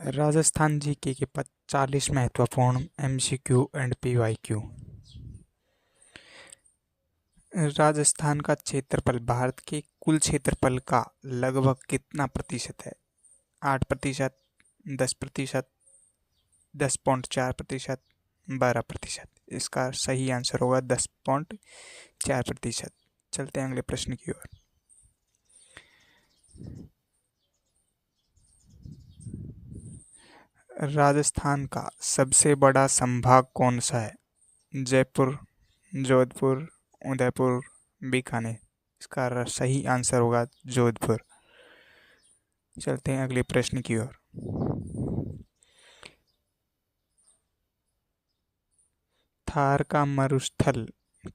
Rajasthan GK के 40 महत्वपूर्ण MCQ and PYQ. Rajasthan का क्षेत्रफल भारत के कुल क्षेत्रफल का लगभग कितना प्रतिशत है? 8%, 10%, 10.4%, 12%। इसका सही आंसर होगा 10.4%। चलते हैं अगले प्रश्न की ओर। राजस्थान का सबसे बड़ा संभाग कौन सा है? जयपुर, जोधपुर, उदयपुर, बीकानेर। इसका सही आंसर होगा जोधपुर। चलते हैं अगले प्रश्न की ओर। थार का मरुस्थल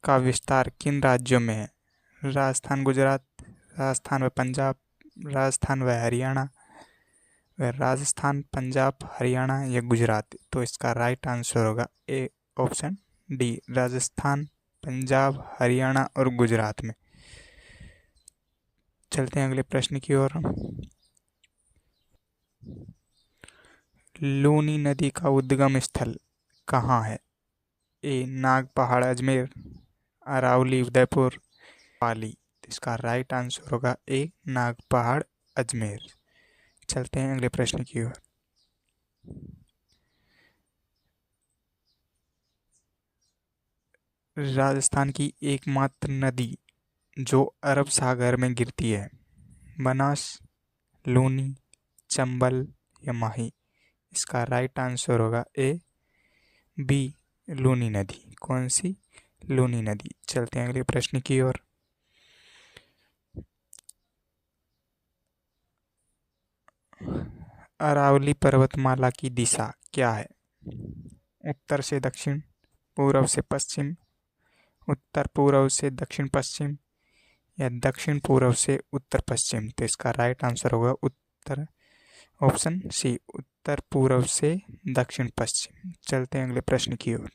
का विस्तार किन राज्यों में है? राजस्थान, गुजरात, राजस्थान व पंजाब, राजस्थान व हरियाणा, राजस्थान, पंजाब, हरियाणा या गुजरात। तो इसका राइट आंसर होगा ए, ऑप्शन डी, राजस्थान, पंजाब, हरियाणा और गुजरात में। चलते हैं अगले प्रश्न की ओर। लूनी नदी का उद्गम स्थल कहाँ है? ए, नाग पहाड़ अजमेर, अरावली उदयपुर, पाली। इसका राइट आंसर होगा ए, नाग पहाड़ अजमेर। चलते हैं अगले प्रश्न की ओर। राजस्थान की एकमात्र नदी जो अरब सागर में गिरती है, बनास, लूनी, चंबल या माही। इसका राइट आंसर होगा ए, बी, लूनी नदी। कौन सी? लूनी नदी। चलते हैं अगले प्रश्न की ओर। अरावली पर्वतमाला की दिशा क्या है? उत्तर से दक्षिण, पूर्व से पश्चिम, उत्तर पूर्व से दक्षिण पश्चिम या दक्षिण पूर्व से उत्तर पश्चिम। तो इसका राइट आंसर होगा उत्तर, ऑप्शन सी, उत्तर पूर्व से दक्षिण पश्चिम। चलते हैं अगले प्रश्न की ओर।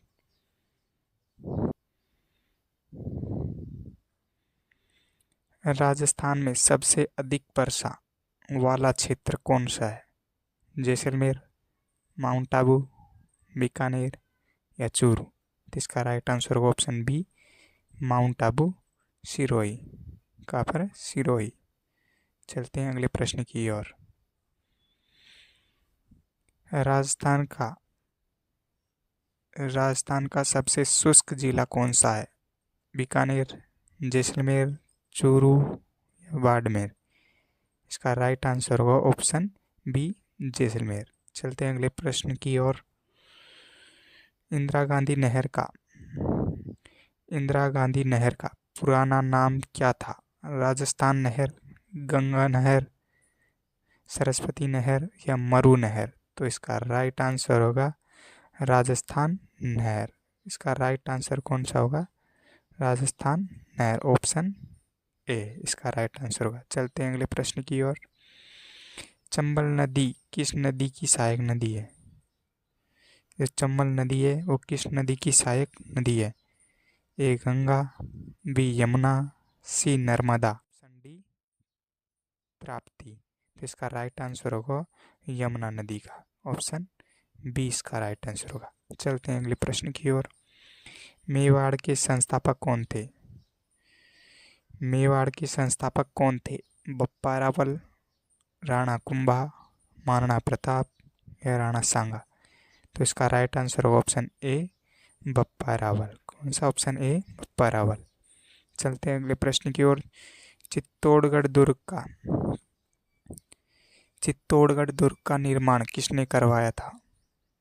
राजस्थान में सबसे अधिक वर्षा वाला क्षेत्र कौन सा है? जैसलमेर, माउंट आबू, बीकानेर या चूरू। तो इसका राइट आंसर होगा option B, Mount Abu, Sirohi. कहाँ पर है? सिरोही। चलते हैं अगले प्रश्न की ओर। राजस्थान का सबसे शुष्क जिला कौन सा है? बीकानेर, जैसलमेर, चूरू या बाड़मेर। इसका राइट आंसर होगा ऑप्शन बी, जैसलमेर। चलते हैं अगले प्रश्न की ओर। इंदिरा गांधी नहर का पुराना नाम क्या था? राजस्थान नहर, गंगा नहर, सरस्वती नहर या मरु नहर। तो इसका राइट आंसर होगा राजस्थान नहर। इसका राइट आंसर कौन सा होगा? राजस्थान नहर, ऑप्शन ए इसका राइट आंसर होगा। चलते हैं अगले प्रश्न की ओर। चंबल नदी किस नदी की सहायक नदी है? जो चंबल नदी है वो किस नदी की सहायक नदी है? ए, गंगा, बी, यमुना, सी, नर्मदा, ऑप्शन डी, ताप्ती। तो इसका राइट आंसर होगा यमुना नदी का, ऑप्शन बी इसका राइट आंसर होगा। चलते हैं अगले प्रश्न की ओर। मेवाड़ के संस्थापक कौन थे? मेवाड़ के संस्थापक कौन थे? बप्पा रावल, राणा कुंभा, महाराणा प्रताप या राणा सांगा। तो इसका राइट आंसर होगा ऑप्शन ए, बप्पा रावल। कौन सा? Option A, Bappa Rawal. चलते हैं अगले प्रश्न की ओर। चित्तौड़गढ़ दुर्ग का निर्माण किसने करवाया था?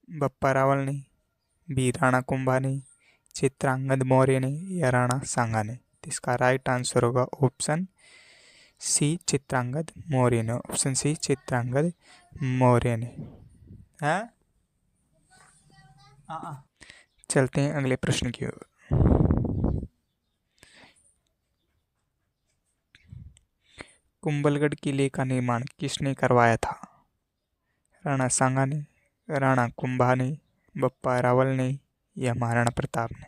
बप्पा रावल ने, बी, राणा कुंभा ने, चित्रांगद मौर्य ने या राणा सांगा ने। इसका राइट आंसर होगा ऑप्शन सी, चित्रांगद मौर्य ने। ऑप्शन सी, चित्रांगद मौर्य ने। हाँ? चलते हैं अगले प्रश्न की ओर। कुंभलगढ़ किले का निर्माण किसने करवाया था? राणा सांगा ने, राणा कुंभा ने, बप्पा रावल ने या महाराणा प्रताप ने।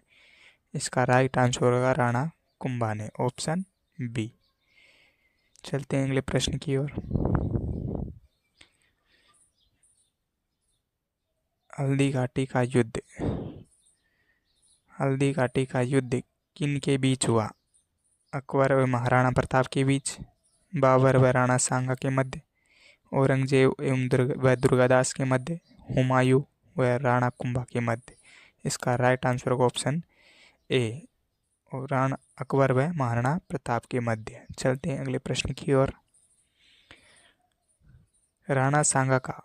इसका राइट आंसर होगा राणा कुंभा ने, ऑप्शन बी। चलते हैं अगले प्रश्न की ओर। हल्दी घाटी का युद्ध। हल्दी घाटी का युद्ध किन के बीच हुआ? अकबर व महाराणा प्रताप के बीच, बाबर व राणा सांगा के मध्य, औरंगजेब एवं दुर्गादास के मध्य, हुमायूं व राणा कुंभा के मध्य। इसका राइट आंसर होगा ऑप्शन ए, और राणा अकबर व महाराणा प्रताप के मध्य। चलते हैं अगले प्रश्न की ओर। राणा सांगा का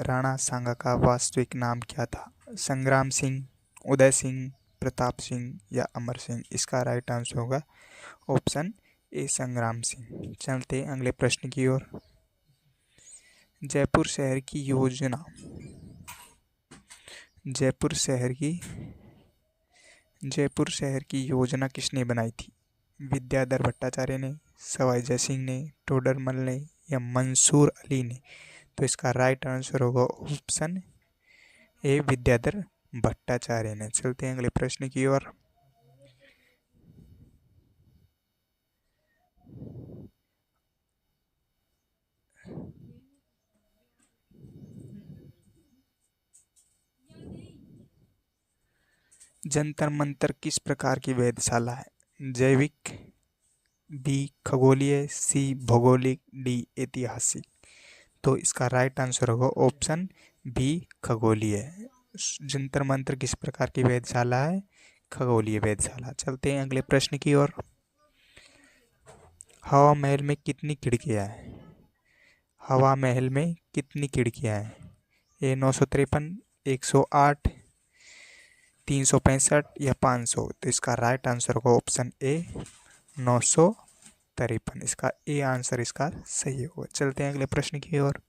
राणा सांगा का वास्तविक नाम क्या था? संग्राम सिंह, उदय सिंह, प्रताप सिंह या अमर सिंह? इसका राइट आंसर होगा ऑप्शन ए, संग्राम सिंह। चलते हैं अगले प्रश्न की ओर। जयपुर शहर की योजना जयपुर शहर की योजना किसने बनाई थी? विद्याधर भट्टाचार्य ने, सवाई जय सिंह ने, टोडरमल ने या मंसूर अली ने? तो इसका राइट आंसर होगा ऑप्शन ए, विद्याधर भट्टाचार्य ने। चलते हैं अगले प्रश्न की ओर। जंतर मंतर किस प्रकार की वेधशाला है? जैविक, बी खगोलीय, सी भौगोलिक, डी ऐतिहासिक? तो इसका राइट आंसर होगा ऑप्शन बी, खगोलीय। जंतर मंतर किस प्रकार की वेधशाला है? खगोलीय वेधशाला। चलते हैं अगले प्रश्न की ओर। हवा महल में कितनी खिड़कियां हैं? हवा महल में कितनी खिड़कियां हैं? ए 953, 108, 365 या 500? तो इसका राइट आंसर होगा ऑप्शन ए, 953। इसका ए आंसर इसका सही होगा। चलते हैं अगले प्रश्न की ओर।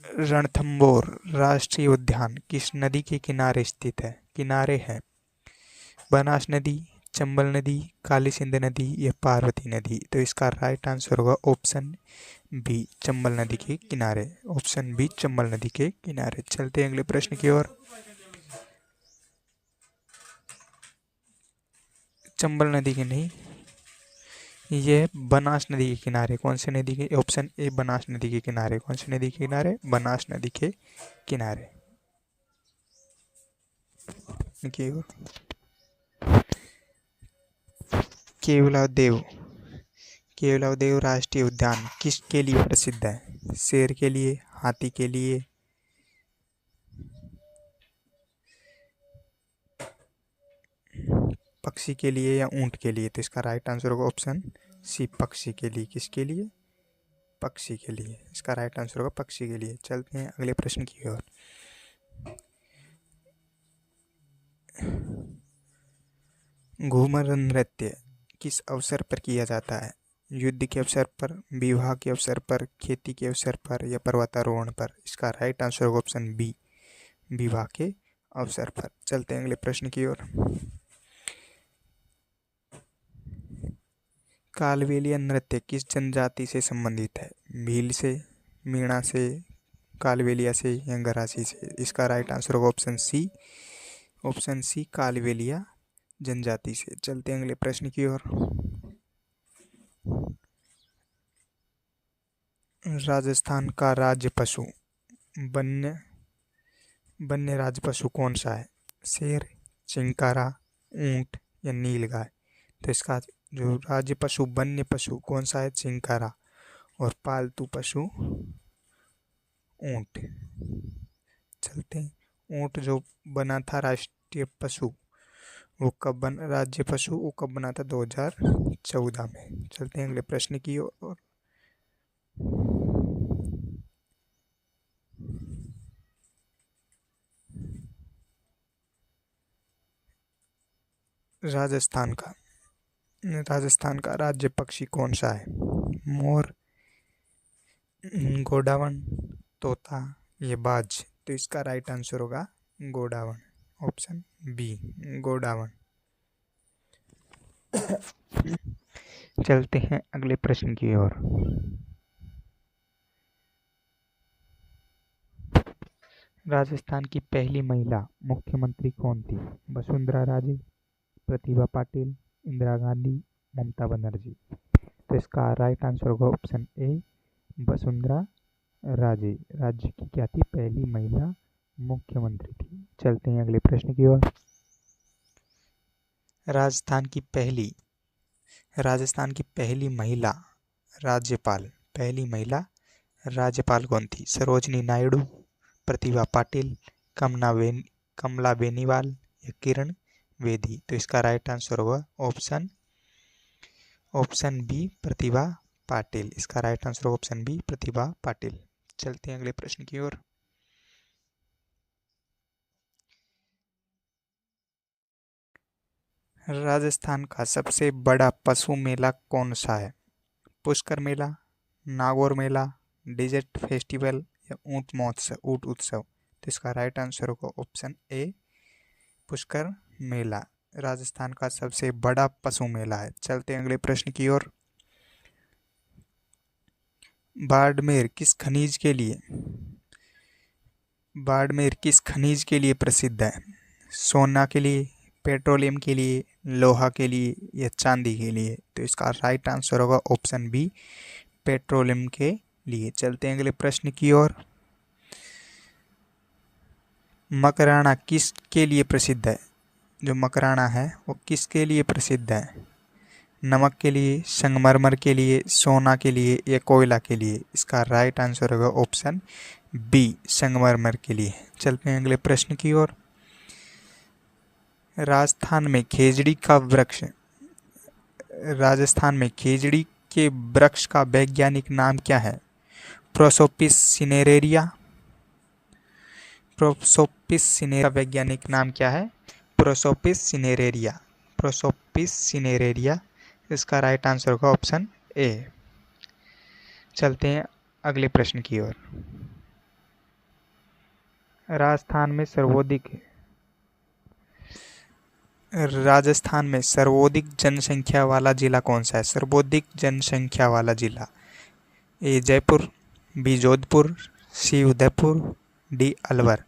रणथंभौर राष्ट्रीय उद्यान किस नदी के किनारे स्थित है? किनारे है बनास नदी, चंबल नदी, काली सिंध नदी या पार्वती नदी? तो इसका राइट आंसर होगा ऑप्शन बी, चंबल नदी के किनारे। ऑप्शन बी, चंबल नदी के किनारे। चलते हैं अगले प्रश्न की ओर। चंबल नदी के नहीं, ये बनास नदी के किनारे। कौन सी नदी के? ऑप्शन ए, बनास नदी के किनारे। कौन सी नदी के किनारे? बनास नदी के किनारे की ओर। केवलादेव राष्ट्रीय उद्यान किसके लिए प्रसिद्ध है? शेर के लिए, हाथी के लिए, पक्षी के लिए या ऊंट के लिए? तो इसका राइट आंसर होगा ऑप्शन सी, पक्षी के लिए। किसके लिए? पक्षी के लिए। इसका राइट आंसर होगा पक्षी के लिए। चलते हैं अगले प्रश्न की ओर। घूमर नृत्य किस अवसर पर किया जाता है? युद्ध के अवसर पर, विवाह के अवसर पर, खेती के अवसर पर या पर्वतारोहण पर? इसका राइट आंसर होगा ऑप्शन बी, विवाह के अवसर पर। चलते हैं अगले प्रश्न की ओर। कालबेलिया नृत्य किस जनजाति से संबंधित है? भील से, मीणा से, कालबेलिया से या गरासी से? इसका राइट आंसर होगा ऑप्शन सी, कालबेलिया जनजाति से। चलते हैं अगले प्रश्न की ओर। राजस्थान का राज्य पशु, वन्य राज्य पशु कौन सा है? शेर, चिंकारा, ऊंट या नीलगाय? तो इसका जो राज्य पशु, वन्य पशु कौन सा है? चिंकारा। और पालतू पशु ऊंट। चलते हैं। ऊंट जो बना था राष्ट्रीय पशु, वो कब बना? राज्य पशु वो कब बना था? 2014 में। चलते हैं अगले प्रश्न की ओर। राजस्थान का राज्य पक्षी कौन सा है? मोर, गोडावण, तोता ये बाज? तो इसका राइट आंसर होगा गोडावण। Option B, गोडावण। चलते हैं अगले प्रश्न की ओर। राजस्थान की पहली महिला मुख्यमंत्री कौन थी? वसुंधरा राजे, प्रतिभा पाटिल, इंदिरा गांधी, ममता बनर्जी? तो इसका राइट आंसर होगा ऑप्शन ए, वसुंधरा राजे। राज्य की क्या थी? पहली महिला मुख्यमंत्री थी। चलते हैं अगले प्रश्न की ओर। राजस्थान की पहली महिला राज्यपाल कौन थी? सरोजनी नायडू, प्रतिभा पाटिल, कमला बेनीवाल या किरण बेदी। तो इसका राइट आंसर होगा ऑप्शन बी, प्रतिभा पाटिल। इसका राइट आंसर होगा ऑप्शन बी, प्रतिभा पाटिल। चलते हैं अगले प्रश्न की ओर। राजस्थान का सबसे बड़ा पशु मेला कौन सा है? पुष्कर मेला, नागौर मेला, डेजर्ट फेस्टिवल या ऊंट उत्सव। तो इसका राइट आंसर होगा ऑप्शन ए, पुष्कर मेला। राजस्थान का सबसे बड़ा पशु मेला है। चलते हैं अगले प्रश्न की ओर। बाड़मेर किस खनिज के लिए प्रसिद्ध है? सोना के लिए, पेट्रोलियम के लिए, लोहा के लिए या चांदी के लिए। तो इसका राइट आंसर होगा ऑप्शन बी, पेट्रोलियम के लिए। चलते हैं अगले प्रश्न की ओर। मकराना किसके लिए प्रसिद्ध है? जो मकराना है वो किसके लिए प्रसिद्ध है? नमक के लिए, संगमरमर के लिए, सोना के लिए या कोयला के लिए। इसका राइट आंसर होगा ऑप्शन बी, संगमरमर के लिए। चलते हैं अगले प्रश्न की ओर। राजस्थान में खेजड़ी के वृक्ष का वैज्ञानिक नाम क्या है? प्रोसोपिस सिनेरेरिया का वैज्ञानिक नाम क्या है? Prosopis cineraria. इसका राइट आंसर होगा ऑप्शन ए। चलते हैं अगले प्रश्न की ओर। राजस्थान में सर्वाधिक जनसंख्या वाला जिला कौन सा है? सर्वाधिक जनसंख्या वाला जिला, ए जयपुर, बी जोधपुर, सी उदयपुर, डी अलवर।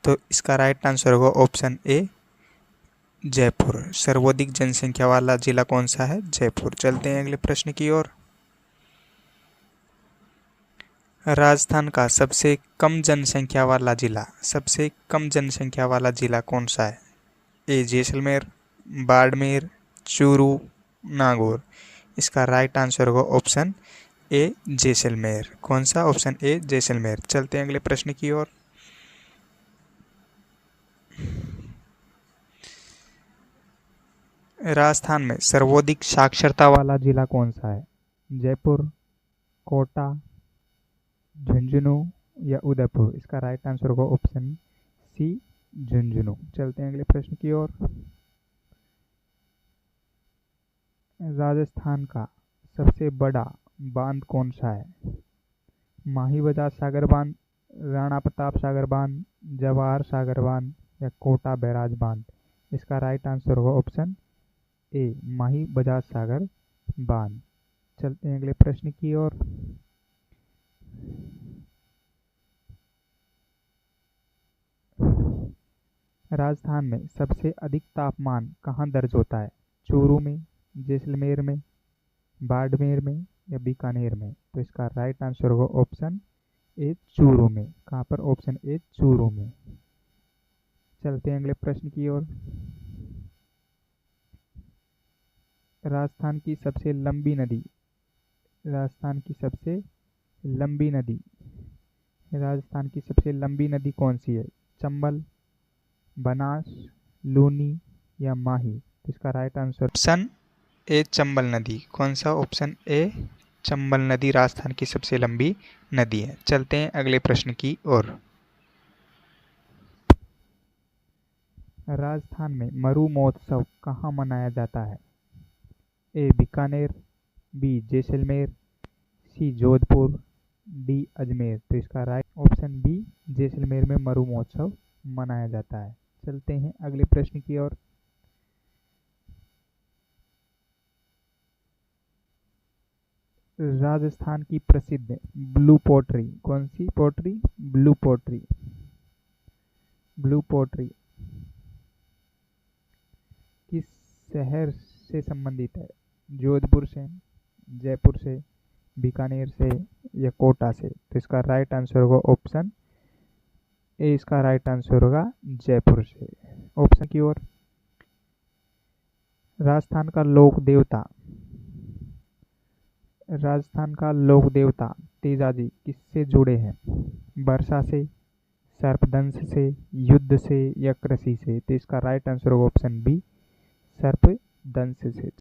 तो इसका राइट आंसर होगा ऑप्शन ए, जयपुर। सर्वाधिक जनसंख्या वाला जिला कौन सा है? जयपुर। चलते हैं अगले प्रश्न की ओर। राजस्थान का सबसे कम जनसंख्या वाला जिला कौन सा है? ए जैसलमेर, बाड़मेर, चूरू, नागौर। इसका राइट आंसर होगा ऑप्शन ए, जैसलमेर। कौन सा? Option A, Jaisalmer. चलते हैं अगले प्रश्न की ओर। राजस्थान में सर्वाधिक साक्षरता वाला जिला कौन सा है? जयपुर, कोटा, झुंझुनू या उदयपुर। इसका राइट आंसर होगा ऑप्शन सी, झुंझुनू। चलते हैं अगले प्रश्न की ओर। राजस्थान का सबसे बड़ा बांध कौन सा है? माही बजाज सागर बांध, राणा प्रताप सागर बांध, जवाहर सागर बांध या कोटा बैराज बांध। इसका राइट आंसर होगा ऑप्शन ए, माही बजाज सागर बांध। चलते हैं अगले प्रश्न की ओर। राजस्थान में सबसे अधिक तापमान कहाँ दर्ज होता है? चूरू में, जैसलमेर में, बाड़मेर में या बीकानेर में। तो इसका राइट आंसर होगा ऑप्शन ए, चूरू में। कहाँ पर? ऑप्शन ए, चूरू में। चलते हैं अगले प्रश्न की ओर। राजस्थान की सबसे लंबी नदी कौन सी है? चंबल, बनास, लूनी या माही। तो इसका right answer option A, Chambal नदी। कौन सा? ऑप्शन ए, चंबल नदी राजस्थान की सबसे लंबी नदी है। चलते हैं अगले प्रश्न की ओर। राजस्थान में मरु महोत्सव कहाँ मनाया जाता है? ए बीकानेर, बी जैसलमेर, सी जोधपुर, डी अजमेर। तो इसका राइट ऑप्शन बी, जैसलमेर में मरु महोत्सव मनाया जाता है। चलते हैं अगले प्रश्न की ओर। राजस्थान की प्रसिद्ध ब्लू पोट्री, कौन सी पोट्री? ब्लू पोट्री किस शहर से संबंधित है? जोधपुर से, जयपुर से, बीकानेर से या कोटा से। तो इसका राइट आंसर होगा ऑप्शन ए, इसका राइट आंसर होगा जयपुर से। ऑप्शन की ओर, राजस्थान का लोक देवता, राजस्थान का लोक देवता तेजाजी किससे जुड़े हैं? वर्षा से, सर्पदंश से, युद्ध से या कृषि से। तो इसका राइट आंसर होगा ऑप्शन बी, सर्पदंश से।